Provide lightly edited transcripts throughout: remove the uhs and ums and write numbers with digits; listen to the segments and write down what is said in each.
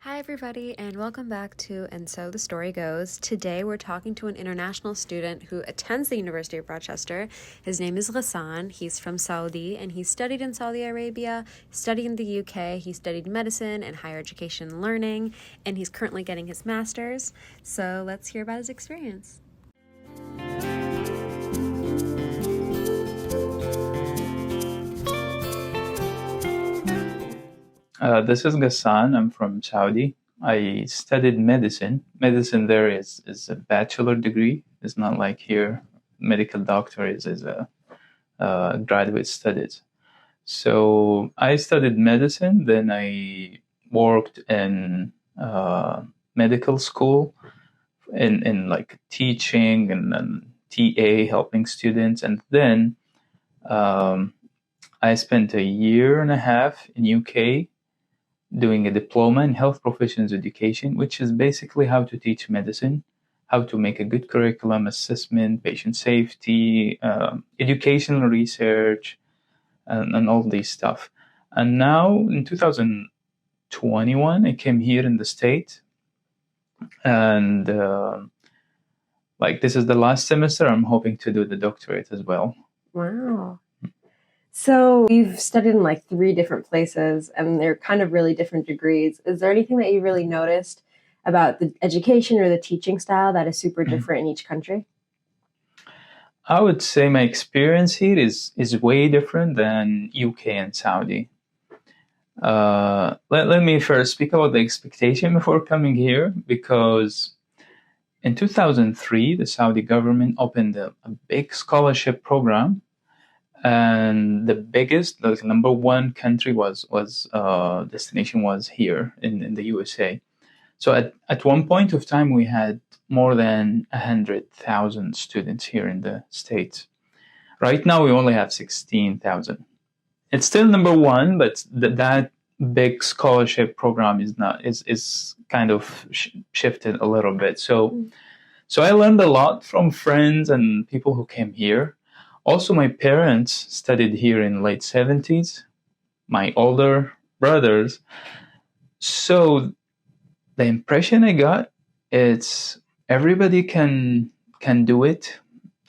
Hi, everybody, and welcome back to And So the Story Goes. Today, we're talking to an international student who attends the University of Rochester. His name is Ghassan. He's from Saudi, and he studied in Saudi Arabia, studied in the UK. He studied medicine and higher education and learning, and he's currently getting his master's. So let's hear about his experience. This is Ghassan. I'm from Saudi. I studied medicine. Medicine there is a bachelor degree. It's not like here, medical doctor is a graduate studies. So I studied medicine. Then I worked in medical school in like teaching and TA, helping students. And then I spent a year and a half in UK doing a diploma in health professions education, which is basically how to teach medicine, how to make a good curriculum, assessment, patient safety, educational research, and all these stuff. And now in 2021, I came here in the States, and like this is the last semester. I'm hoping to do the doctorate as well. Wow. So you've studied in like 3 different places and they're kind of really different degrees. Is there anything that you really noticed about the education or the teaching style that is super different in each country? I would say my experience here is way different than UK and Saudi. Let me first speak about the expectation before coming here, because in 2003, the Saudi government opened a big scholarship program, and the biggest, like number one country was destination was here in the USA. So at one point of time, we had more than 100,000 students here in the States. Right now, we only have 16,000. It's still number one, but that big scholarship program is kind of shifted a little bit. So I learned a lot from friends and people who came here. Also, my parents studied here in late 70s, my older brothers. So the impression I got is everybody can do it.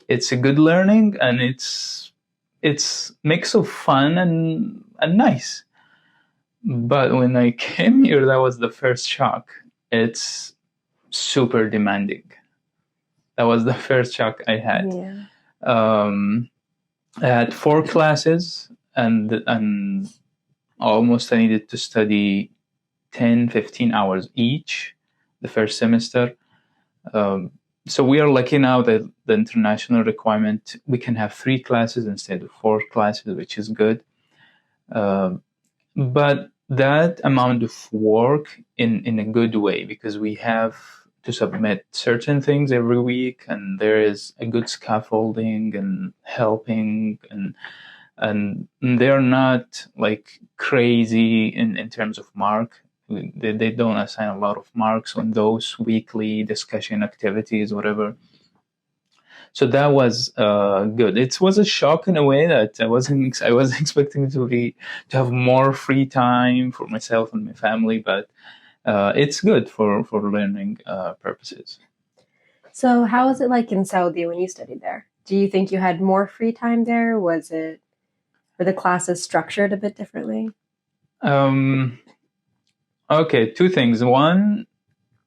It's a good learning, and it's mix of fun and nice. But when I came here, that was the first shock. It's super demanding. That was the first shock I had. Yeah. I had 4 classes, and almost I needed to study 10, 15 hours each the first semester. So we are lucky now that the international requirement, we can have 3 classes instead of 4 classes, which is good. But that amount of work in a good way, because we have to submit certain things every week, and there is a good scaffolding and helping, and they're not like crazy in terms of mark. They don't assign a lot of marks on those weekly discussion activities, whatever. So that was good. It was a shock in a way that I was expecting to have more free time for myself and my family, but it's good for learning purposes. So how was it like in Saudi when you studied there? Do you think you had more free time there? Were the classes structured a bit differently? Okay, 2 things. One,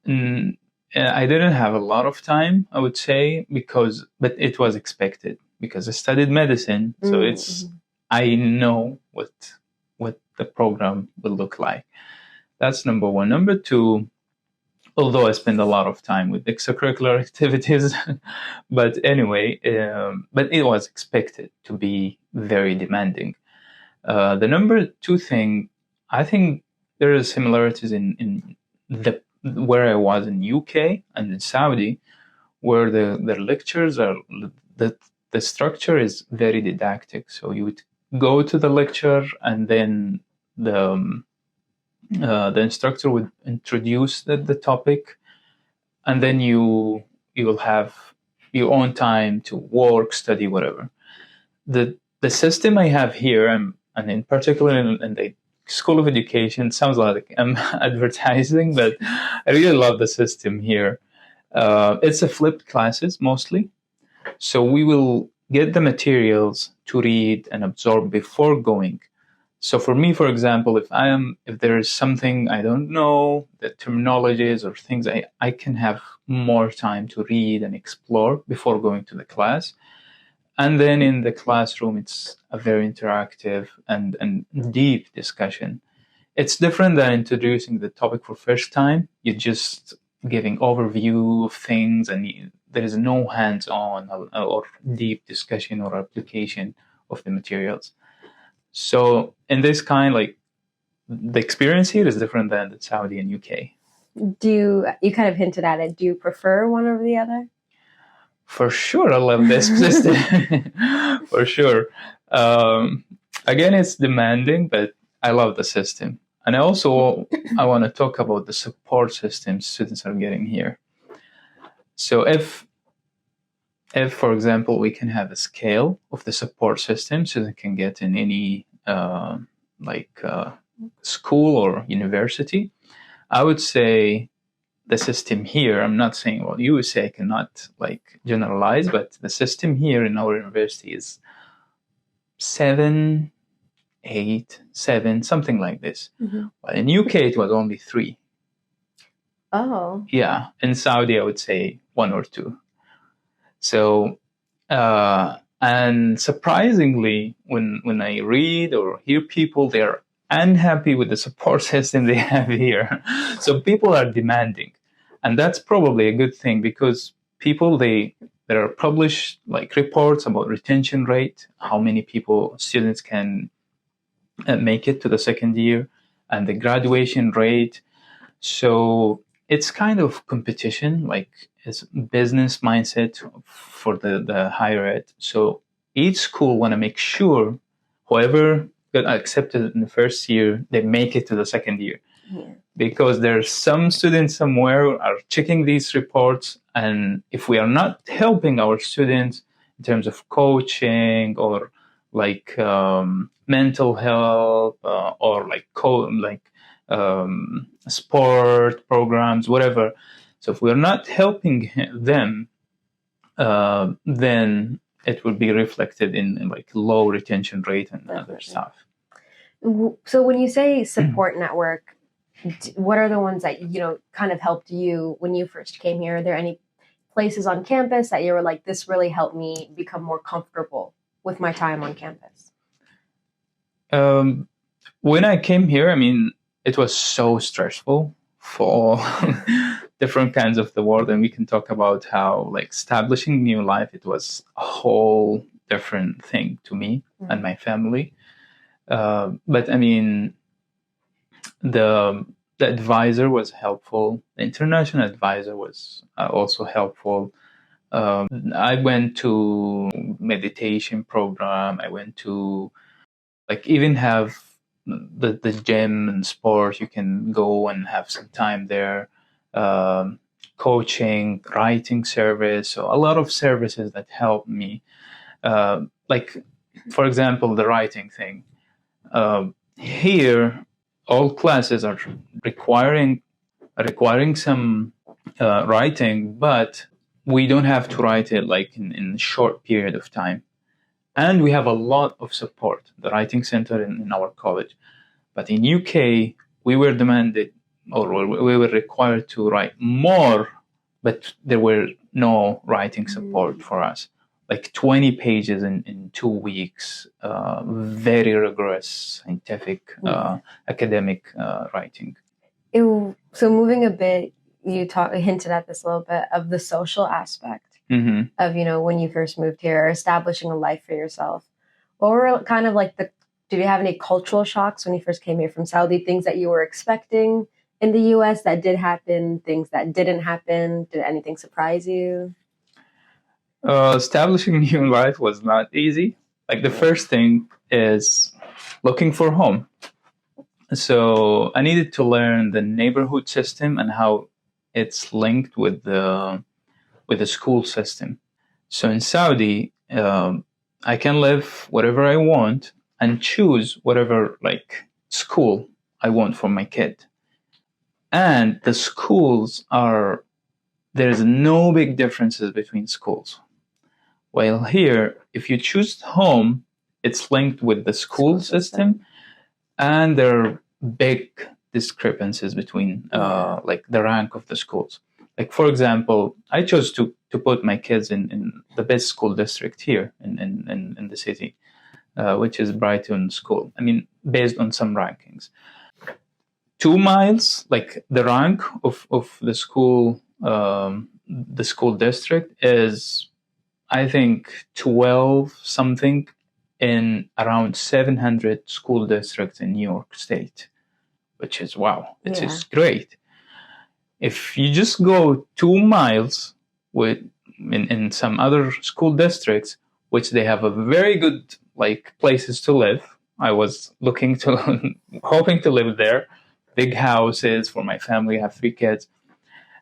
I didn't have a lot of time, I would say, but it was expected because I studied medicine, so I know what the program will look like. That's number one. Number two, although I spend a lot of time with extracurricular activities, but anyway, but it was expected to be very demanding. The number 2 thing, I think there are similarities in where I was in UK and in Saudi, where the lectures are the structure is very didactic. So you would go to the lecture, and then the instructor would introduce the topic, and then you will have your own time to work, study, whatever. The system I have here, and in particular in the School of Education sounds like I'm advertising, but I really love the system here. It's a flipped classes mostly. So we will get the materials to read and absorb before going. So for me, for example, if there is something I don't know, the terminologies or things, I can have more time to read and explore before going to the class. And then in the classroom, it's a very interactive and deep discussion. It's different than introducing the topic for first time. You're just giving overview of things, and there is no hands-on or deep discussion or application of the materials. So in this kind, like the experience here is different than the Saudi and UK. You kind of hinted at it? Do you prefer one over the other? For sure, I love this system. For sure. Again, it's demanding, but I love the system. And I want to talk about the support system students are getting here. So if for example, we can have a scale of the support system so they can get in any school or university, I would say the system here, I'm not saying what you would say, I cannot generalize, but the system here in our university is 7, 8, 7, something like this. Mm-hmm. But in UK, it was only 3. Oh. Yeah. In Saudi, I would say 1 or 2. So, and surprisingly, when I read or hear people, they're unhappy with the support system they have here. So people are demanding. And that's probably a good thing because people, there are published reports about retention rate, how many students can make it to the second year, and the graduation rate. So it's kind of competition, it's business mindset for the higher ed. So each school want to make sure whoever got accepted in the first year, they make it to the second year. Yeah. Because there's some students somewhere are checking these reports, and if we are not helping our students in terms of coaching or mental health or sport programs, whatever. So if we're not helping them, then it will be reflected in low retention rate and other stuff. So when you say support network, what are the ones that kind of helped you when you first came here? Are there any places on campus that you were like, this really helped me become more comfortable with my time on campus? When I came here, it was so stressful for different kinds of the world, and we can talk about how establishing new life, it was a whole different thing to me and my family. But the advisor was helpful. The international advisor was also helpful. I went to meditation program. I went to even have the gym and sport. You can go and have some time there. Coaching, writing service. So a lot of services that helped me. For example, the writing thing. Here, all classes are requiring some writing, but we don't have to write it in a short period of time. And we have a lot of support, the writing center in our college. But in UK, we were demanded, or we were required to write more, but there were no writing support for us. 20 pages in 2 weeks, very rigorous, scientific, academic writing. So moving a bit, you hinted at this a little bit of the social aspect of, when you first moved here, or establishing a life for yourself. What were kind of did you have any cultural shocks when you first came here from Saudi? Things that you were expecting in the US that did happen, things that didn't happen? Did anything surprise you? Establishing new life was not easy. The first thing is looking for home. So I needed to learn the neighborhood system and how it's linked with the school system. So in Saudi, I can live wherever I want and choose whatever school I want for my kid. And the schools there's no big differences between schools. While here, if you choose home, it's linked with the school system, and there are big discrepancies between like the rank of the schools. Like, for example, I chose to put my kids in the best school district here in the city, which is Brighton School. I mean, based on some rankings. 2 miles, like the rank of the school district is, I think, 12 something in around 700 school districts in New York State, which is wow. It is great. If you just go 2 miles in some other school districts, which they have a very good like places to live. I was hoping to live there. Big houses for my family. I have 3 kids.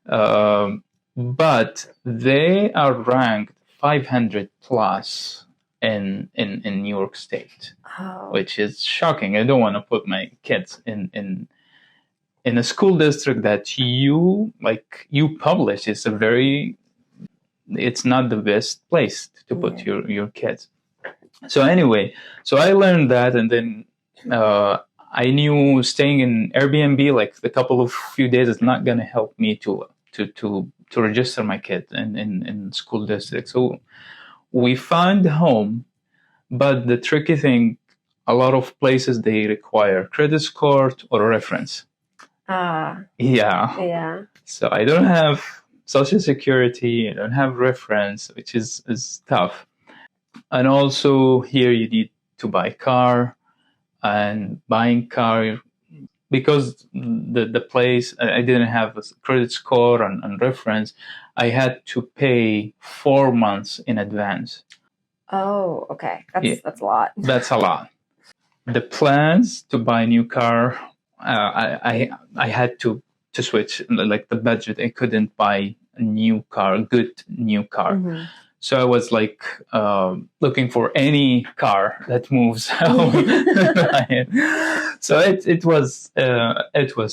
But they are ranked 500 plus in New York State, which is shocking. I don't want to put my kids in a school district that you publish. It's not the best place to put your kids. So anyway, I learned that, and then I knew staying in Airbnb like a couple of few days is not going to help me to register my kid in school district. So we found home, but the tricky thing, a lot of places they require credit score or a reference. Yeah. So I don't have Social Security, I don't have reference, which is tough. And also here you need to buy car, and buying car, because the place, I didn't have a credit score and reference, I had to pay 4 months in advance. Oh, okay. That's a lot. That's a lot. The plans to buy a new car, I had to switch, like the budget. I couldn't buy a good new car. Mm-hmm. So I was like looking for any car that moves. So it was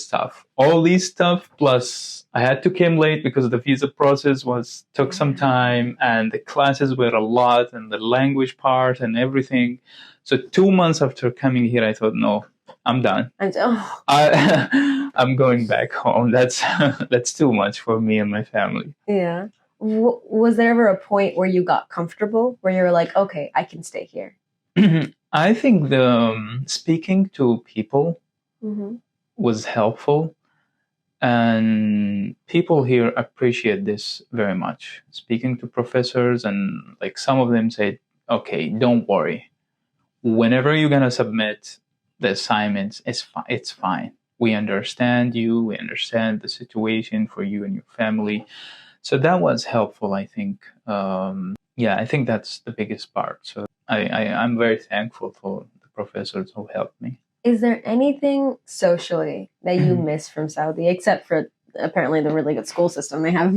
tough. All these stuff, plus I had to come late because the visa process took some time, and the classes were a lot, and the language part and everything. So 2 months after coming here, I thought, no, I'm done. I'm going back home. That's too much for me and my family. Yeah. Was there ever a point where you got comfortable, where you were like, okay, I can stay here? I think the speaking to people was helpful, and people here appreciate this very much. Speaking to professors, and like some of them said, okay, don't worry. Whenever you're going to submit the assignments, it's fine. We understand you. We understand the situation for you and your family. So that was helpful, I think. I think that's the biggest part. So I'm very thankful for the professors who helped me. Is there anything socially that you miss from Saudi, except for apparently the really good school system they have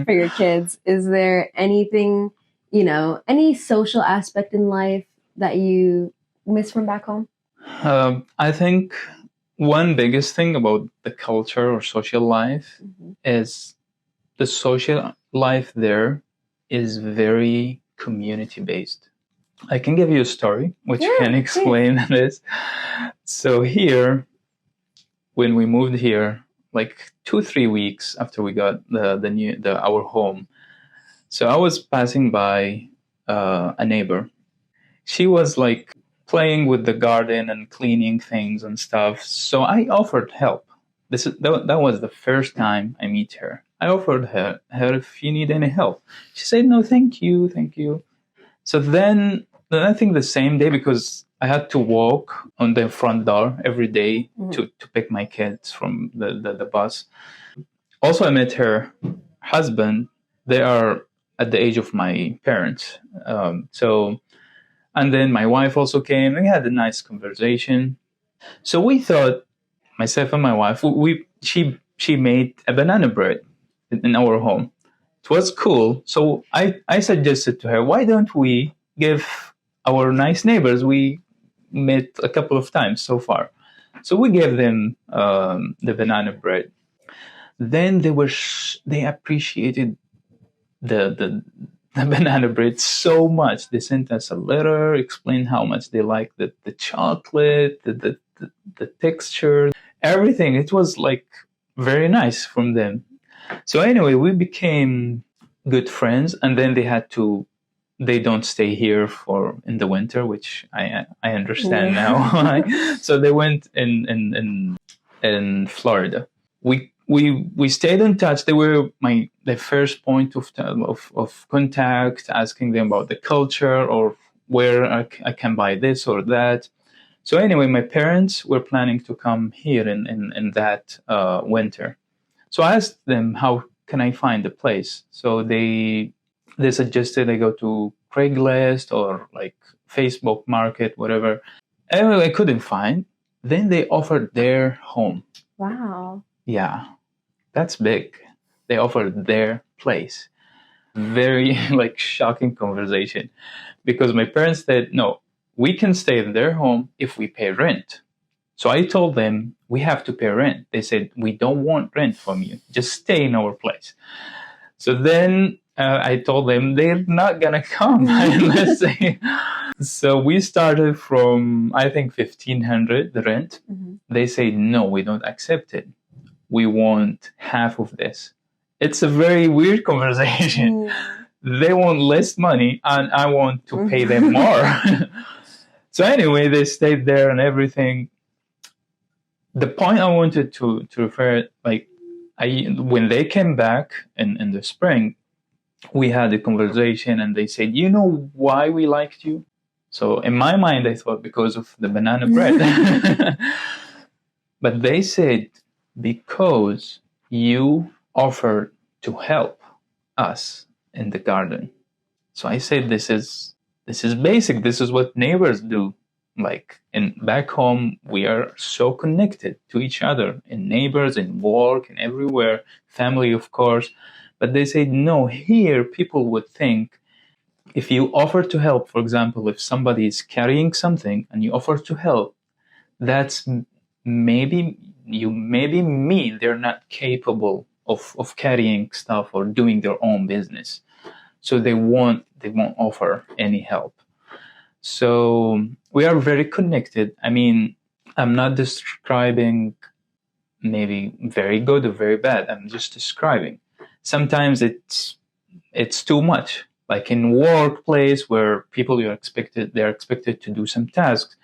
for your kids? Is there anything, any social aspect in life that you miss from back home? I think one biggest thing about the culture or social life is the social life there is very community-based. I can give you a story which can explain this. So here, when we moved here, like 2-3 weeks after we got our home, so I was passing by a neighbor. She was like playing with the garden and cleaning things and stuff. So I offered help. That was the first time I meet her. I offered her if you need any help. She said, no, thank you. So then I think the same day, because I had to walk on the front door every day to pick my kids from the bus. Also, I met her husband. They are at the age of my parents. And then my wife also came. We had a nice conversation. So we thought, myself and my wife, she made a banana bread in our home. It was cool. So I suggested to her, why don't we give our nice neighbors, we met a couple of times so far. So we gave them the banana bread. Then they appreciated the banana bread so much. They sent us a letter, explained how much they liked the chocolate, the texture, everything. It was like very nice from them. So anyway, we became good friends, and then they don't stay here for in the winter, which I understand now. So they went in Florida. We stayed in touch. They were the first point of contact, asking them about the culture or where I can buy this or that. So anyway, my parents were planning to come here in that winter. So I asked them, how can I find a place? So they suggested I go to Craigslist or like Facebook Market, whatever. Anyway, I couldn't find. Then they offered their home. Wow. Yeah, that's big. They offered their place. Very like shocking conversation, because my parents said, no, we can stay in their home if we pay rent. So I told them, we have to pay rent. They said, we don't want rent from you. Just stay in our place. So then I told them they're not going to come unless they... So we started from, I think, $1,500, the rent. Mm-hmm. They say, no, we don't accept it. We want half of this. It's a very weird conversation. They want less money and I want to pay them more. So anyway, they stayed there and everything. The point I wanted to refer, like, when they came back in the spring, we had a conversation and they said, you know why we liked you? So in my mind, I thought because of the banana bread. But they said, because you offered to help us in the garden. So I said, this is basic. This is what neighbors do. Like back home, we are so connected to each other, in neighbors, in work, and everywhere, family, of course. But they say, no, here people would think if you offer to help, for example, if somebody is carrying something and you offer to help, that's maybe mean they're not capable of carrying stuff or doing their own business. So they won't offer any help. So we are very connected. I mean, I'm not describing maybe very good or very bad. I'm just describing. Sometimes it's too much. Like in workplace where people they're expected to do some tasks,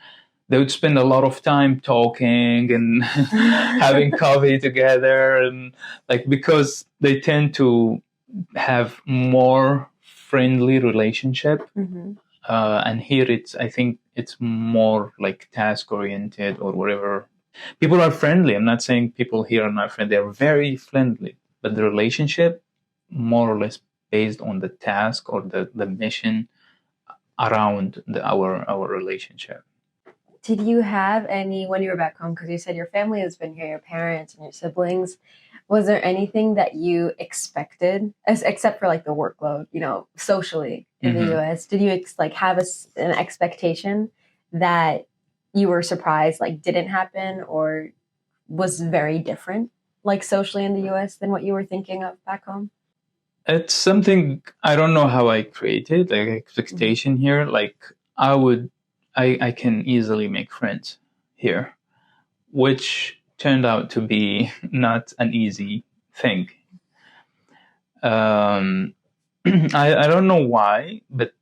they would spend a lot of time talking and having coffee together, and like because they tend to have more friendly relationship. Mm-hmm. And here I think it's more like task oriented or whatever. People are friendly. I'm not saying people here are not friendly. They're very friendly, but the relationship more or less based on the task or the mission around our relationship. Did you have any, when you were back home, because you said your family has been here, your parents and your siblings, was there anything that you expected, except for like the workload, socially in the U.S.? Did you have an expectation that you were surprised didn't happen or was very different, like socially in the U.S. than what you were thinking of back home? It's something I don't know how I created, like expectation here. Like I can easily make friends here, which turned out to be not an easy thing. I don't know why, but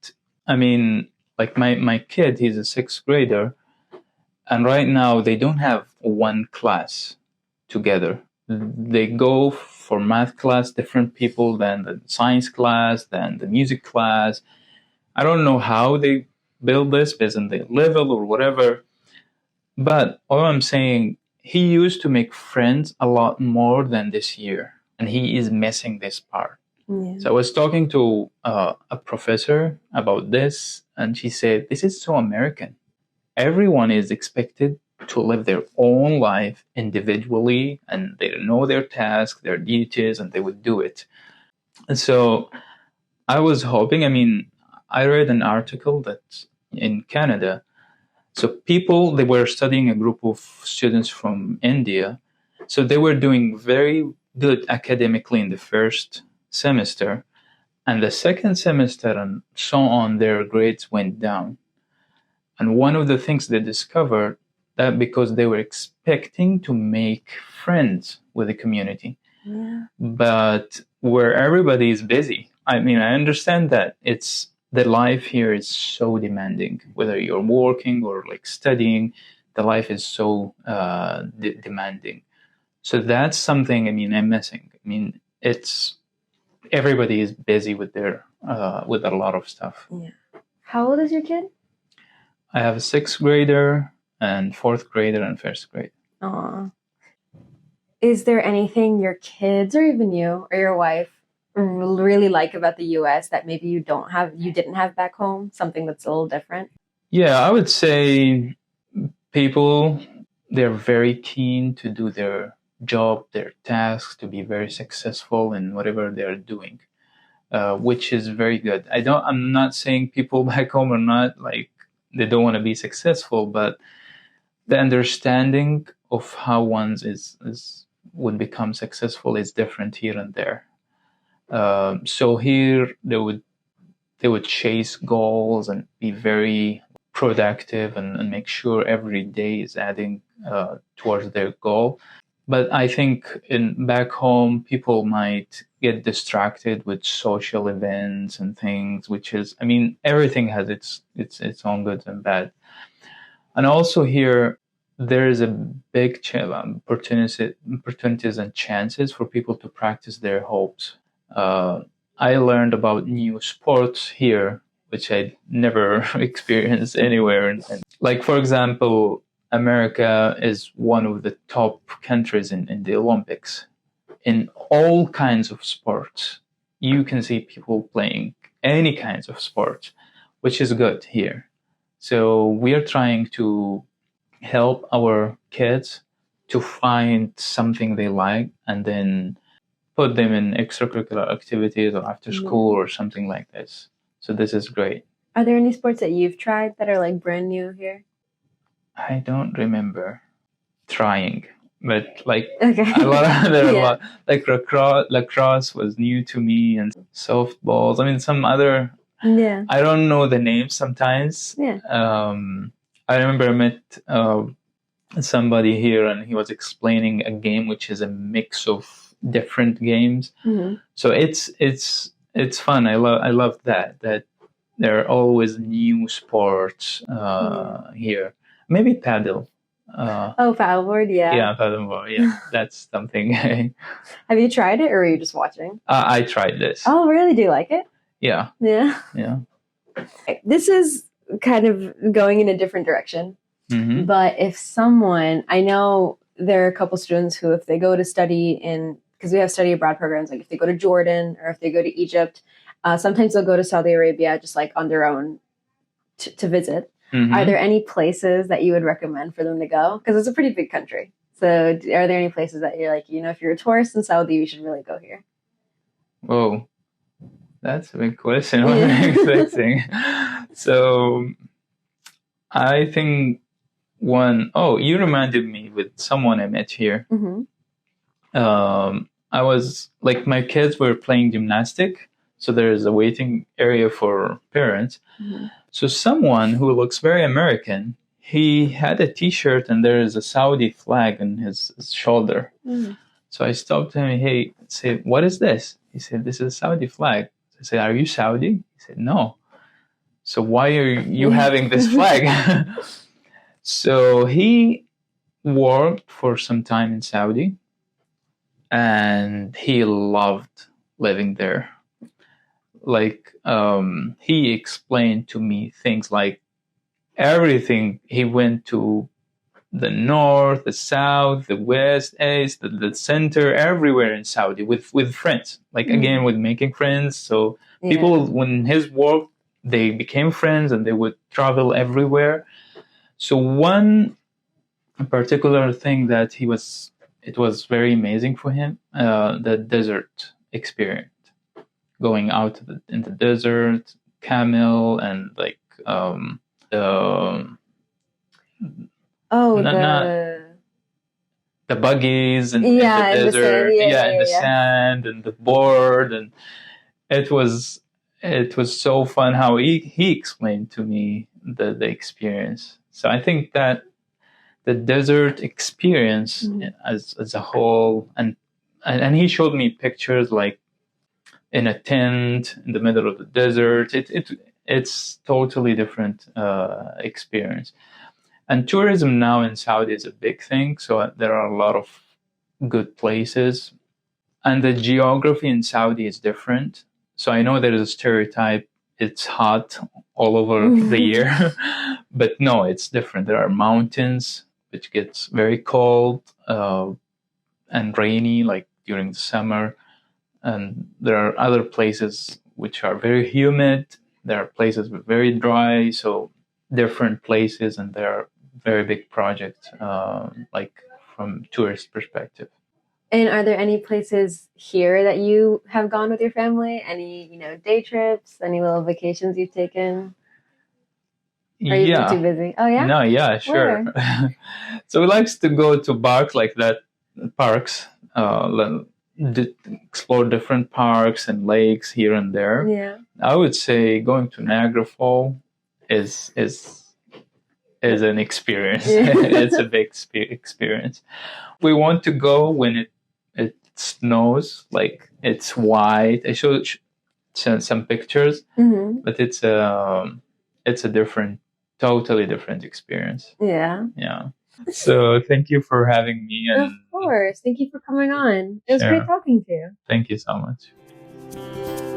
I mean, like my kid, he's a 6th grader, and right now they don't have one class together. They go for math class, different people than the science class, than the music class. I don't know how they build this based on their level or whatever. But all I'm saying, he used to make friends a lot more than this year, and he is missing this part. Yeah. So I was talking to a professor about this, and she said, this is so American. Everyone is expected to live their own life individually, and they know their tasks, their duties, and they would do it. And so I was hoping, I read an article that in Canada, So they were studying, a group of students from India. So they were doing very good academically in the first semester. And the second semester and so on, their grades went down. And one of the things they discovered that because they were expecting to make friends with the community, but where everybody is busy. I mean, I understand that the life here is so demanding, whether you're working or like studying, the life is so demanding. So that's something, I mean, I'm missing. I mean, everybody is busy with with a lot of stuff. Yeah. How old is your kid? I have a 6th grader and 4th grader and 1st grade. Aww. Is there anything your kids or even you or your wife really like about the US that maybe you didn't have back home? Something that's a little different? Yeah, I would say people, they're very keen to do their job, their tasks, to be very successful in whatever they're doing, which is very good. I'm not saying people back home are not like, they don't want to be successful, but the understanding of how one would become successful is different here and there. So here they would chase goals and be very productive and make sure every day is adding towards their goal. But I think back home, people might get distracted with social events and things, which is, I mean, everything has its own goods and bad. And also here, there is a big opportunities and chances for people to practice their hopes. I learned about new sports here, which I never experienced anywhere. And like, for example, America is one of the top countries in the Olympics. In all kinds of sports, you can see people playing any kinds of sports, which is good here. So we are trying to help our kids to find something they like and then put them in extracurricular activities or after school or something like this. So this is great. Are there any sports that you've tried that are like brand new here? I don't remember trying, but like Okay. a lot, like lacrosse was new to me, and softballs. I mean, some other. Yeah. I don't know the names sometimes. Yeah. I remember I met somebody here, and he was explaining a game which is a mix of different games. Mm-hmm. So it's fun. I love that there are always new sports here. Maybe paddle. Paddleboard, yeah. Yeah, paddleboard. Yeah, that's something. Have you tried it, or are you just watching? I tried this. Oh, really? Do you like it? Yeah. Yeah. Yeah. This is kind of going in a different direction. Mm-hmm. But if someone, I know there are a couple students who, if they go to study because we have study abroad programs, like if they go to Jordan or if they go to Egypt, sometimes they'll go to Saudi Arabia just like on their own to visit. Mm-hmm. Are there any places that you would recommend for them to go? Because it's a pretty big country. So are there any places that you're like, if you're a tourist in Saudi, you should really go here? Whoa. That's a big question. What am I expecting? So I think you reminded me with someone I met here. Mm-hmm. I was like, my kids were playing gymnastic. So there's a waiting area for parents. Mm-hmm. So someone who looks very American, he had a t-shirt and there is a Saudi flag on his shoulder. Mm-hmm. So I stopped him. Hey, said, what is this? He said, this is a Saudi flag. I said, are you Saudi? He said, no. So why are you having this flag? So he worked for some time in Saudi and he loved living there. Like, he explained to me things like everything. He went to the north, the south, the west, east, the center, everywhere in Saudi with friends. Like, again, with making friends. So people, when his work, they became friends and they would travel everywhere. So one particular thing that it was very amazing for him, the desert experience. Going out in the desert, camel, and like Oh, not the buggies and in the yeah, in the desert, sand. Yeah, in the yeah. sand and the board, and it was so fun how he explained to me the experience. So I think that the desert experience Mhm. as a whole, and he showed me pictures like in a tent in the middle of the desert. It's totally different experience. And tourism now in Saudi is a big thing, so there are a lot of good places. And the geography in Saudi is different. So I know there is a stereotype, it's hot all over the year, but no, it's different. There are mountains, which gets very cold and rainy, like during the summer. And there are other places which are very humid. There are places very dry, so different places, and there are very big projects, like from tourist perspective. And are there any places here that you have gone with your family? Any, day trips? Any little vacations you've taken? Or you've been too Yeah. busy? Oh yeah? No, yeah, sure. So we like to go to parks like that, parks, explore different parks and lakes here and there. Yeah. I would say going to Niagara Falls is an experience. It's a big experience. We want to go when it snows, like it's white. I showed some pictures, Mm-hmm. but it's a totally different experience. Yeah. Yeah. So thank you for having me, Of and course. Thank you for coming on. It was great sure. talking to you. Thank you so much.